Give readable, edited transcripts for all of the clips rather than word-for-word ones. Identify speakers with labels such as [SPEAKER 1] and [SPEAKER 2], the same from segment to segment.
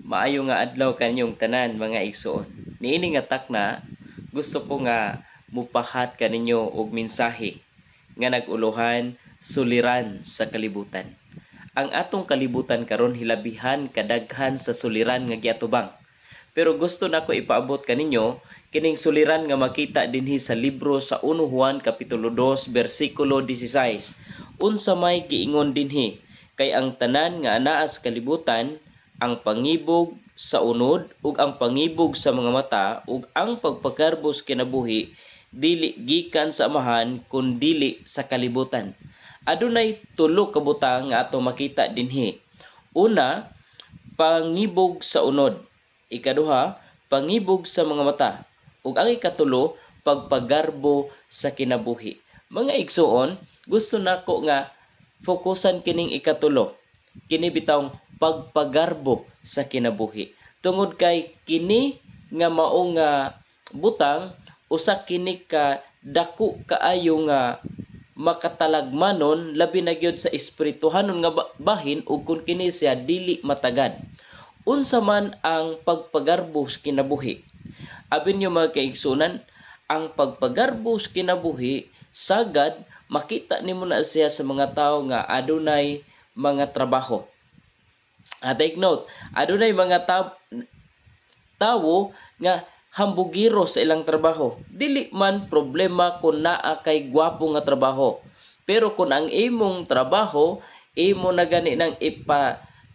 [SPEAKER 1] Maayo nga adlaw kanyong tanan mga igsoon. Niini nga takna gusto ko nga mupahat kaninyo og mensahe nga naguluhan suliran sa kalibutan. Ang atong kalibutan karon hilabihan kadaghan sa suliran nga giatubang. Pero gusto nako ipaabot kaninyo kining suliran nga makita dinhi sa libro sa 1 Juan kapitulo 2 bersikulo 16. Unsa may giingon dinhi kay ang tanan nga anaa sa kalibutan, ang pangibog sa unod ug ang pangibog sa mga mata ug ang pagpagarbos kinabuhi dili gikan sa amahan kun dili sa kalibutan. Adunay tulo ka butang nga ato makita dinhi. Una, pangibog sa unod. Ikaduha, pangibog sa mga mata. Ug ang ikatulo, pagpagarbo sa kinabuhi. Mga igsoon, gusto nako nga fokusan kining ikatulo. Kini bitawng pagpagarbo sa kinabuhi. Tungod kay kini nga mao nga butang usa kini ka dako kaayo nga makatalagmanon labi na gyud sa espirituhanon nga bahin ug kun kini siya dili matagad. Unsa man ang pagpagarbo sa kinabuhi? Abin niyo mga kaigsunan, ang pagpagarbo sa kinabuhi sagad makita nimo na siya sa mga tawo nga adunay mga trabaho. Take note, adunay mga tawo nga hambugiro sa ilang trabaho. Dili man problema kung naa kay gwapo nga trabaho. Pero kung ang imong trabaho, imo na gani nang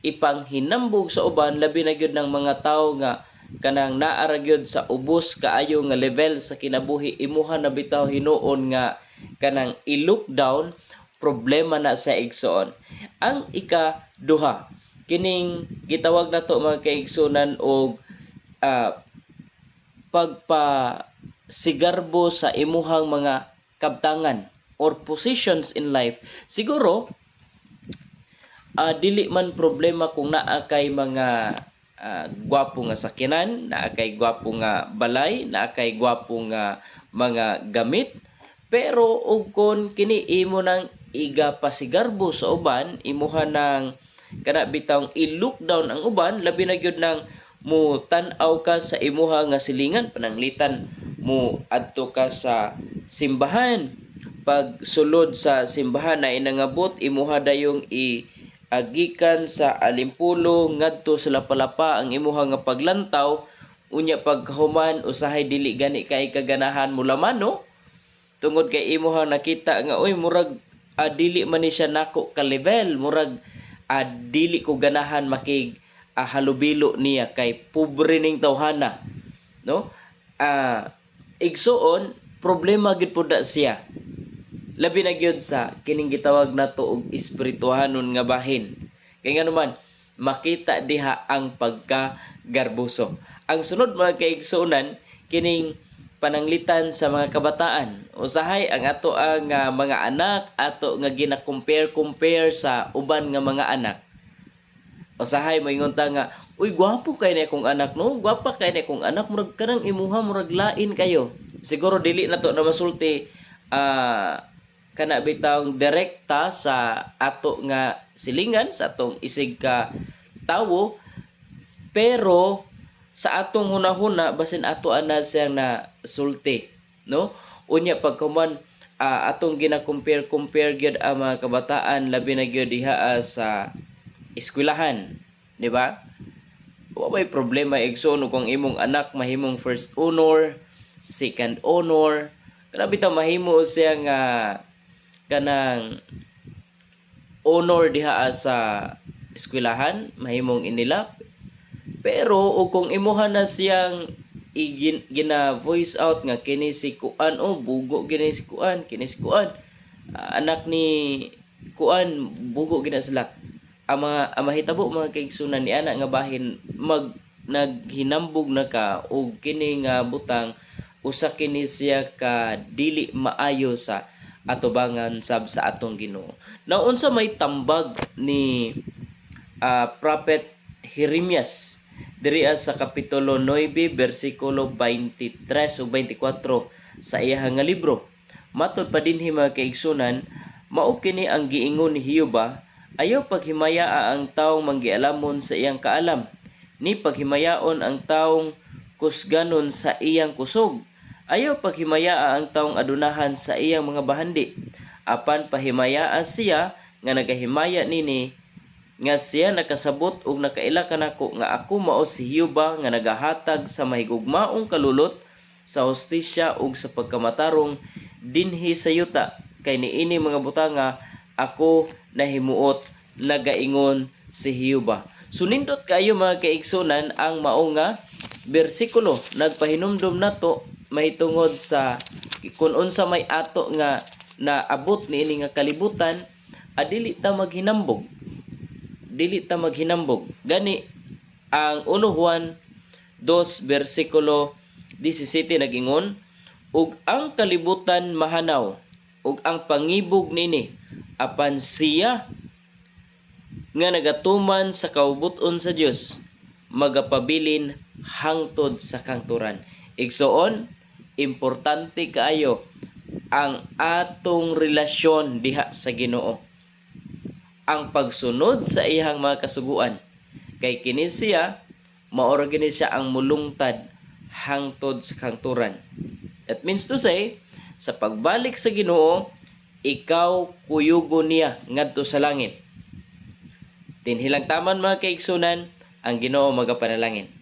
[SPEAKER 1] ipanghinambog sa uban, labi na gyud ng mga tawo nga kanang naara gyud sa ubos kaayo nga level sa kinabuhi, imuha na bitaw hinuon nga kanang i-look down, problema na sa igsoon. Ang ikaduha, kining gitawag nato mga kaigsunan og pagpasigarbo sa imuhang mga kabtangan or positions in life. Siguro dili man problema kung naa kay mga gwapo nga sakinan, naa kay gwapo nga balay, naa kay gwapo nga mga gamit, pero ug kon kini imo nang igapasigarbo sa uban, imuha nang kana bitawng i-look down ang uban, labi na gyud nang mo tan-aw ka sa imuha nga silingan, pananglitan mo adto ka sa simbahan. Pag sulod sa simbahan na inangabot, imuha dayong agikan sa alimpulo ngadto sa lapalapa ang imuha nga paglantaw, unya pagkahuman usahay dili gani kay kaganahan mo laman, no? Tungod kay imuha nakita nga oy murag dili man ni siya nako ka level, murag dili ko ganahan makig halubilo niya kay pobre ning tawhana, no? Igsuon problema gid pud siya. Labi na gyud sa kining gitawag nato og espirituhanon nga bahin. Kay nga naman makita diha ang pagkagarbuso. Ang sunod mga kaigsuonan kining pananglitan sa mga kabataan. Usahay ang ato ang mga anak ato nga gina-compare sa uban nga mga anak. Usahay moingon ta nga, uy gwapo kay ni akong anak, no? Gwapa kay ni akong anak, murag kanang imuha murag lain kayo. Siguro dili nato na masulti kana bitawng direkta sa ato nga silingan, sa atong isig ka tawo, pero sa atong hunahuna basin ato ana siya na sulti, no? Unya pagkuman atong gina-compare gyud ang mga kabataan labi na gyud diha sa eskwelahan, di ba? Wa may problema igsoon kung imong anak mahimong first honor, second honor, grabe ta mahimo siya nga kanang honor diha sa eskwelahan, mahimong inilap. Pero o kung imuha na siyang gina voice out nga kini si kuan, bugo kini si kuan, anak ni kuan bugo gina sila. Ang mahitabo mga kaigsunan ni ana nga bahin naghinambog na ka og kini nga butang usa kini siya ka dili maayo sa atubangan sab sa atong Ginoo. Now unsa may tambag ni Prophet Jeremias diri sa kapitulo 9 bersikulo 23 o 24 sa iyang nga libro. Matod pa dinhi mga kaigsunan, mao kini ang giingon ni Hioba, ayaw paghimayaa ang taong manggialamon sa iyang kaalam, ni paghimayaon ang taong kusganon sa iyang kusog. Ayaw paghimayaa ang taong adunahan sa iyang mga bahandi. Apan pahimayaa siya nga nagahimaya nini nga siya nakasabot ug nakaila kanako nga ako mao si Hiyuba nga nagahatag sa mahigugmaong kalulot sa hustisya ug sa pagkamatarong dinhi sa yuta. Kay niini mga butanga ako nahimuot nagaingon si Hiyuba. So nindot kayo mga kaigsunan ang mao nga bersikulo. Nagpahinumdum nato mahitungod sa kung unsa may ato nga naabot niini nga kalibutan, dili ta maghinambog. Dili ta maghinambog. Gani ang 1 Juan 2 bersikulo 17 nagingon, ug ang kalibutan mahanaw ug ang pangibog nini apan siya nga nagatuman sa kaubuton sa Dios magapabilin hangtod sa kangturan. Igsoon, importante kaayo ang atong relasyon diha sa Ginoo. Ang pagsunod sa iyang mga kasuguan. Kay kini siya, maoro gini siya ang mulungtad hangtod sa kangturan. That means to say, sa pagbalik sa Ginoo, ikaw kuyugo niya ngadto sa langit. Tinhilang taman mga kaigsunan, ang Ginoo magapanalangin.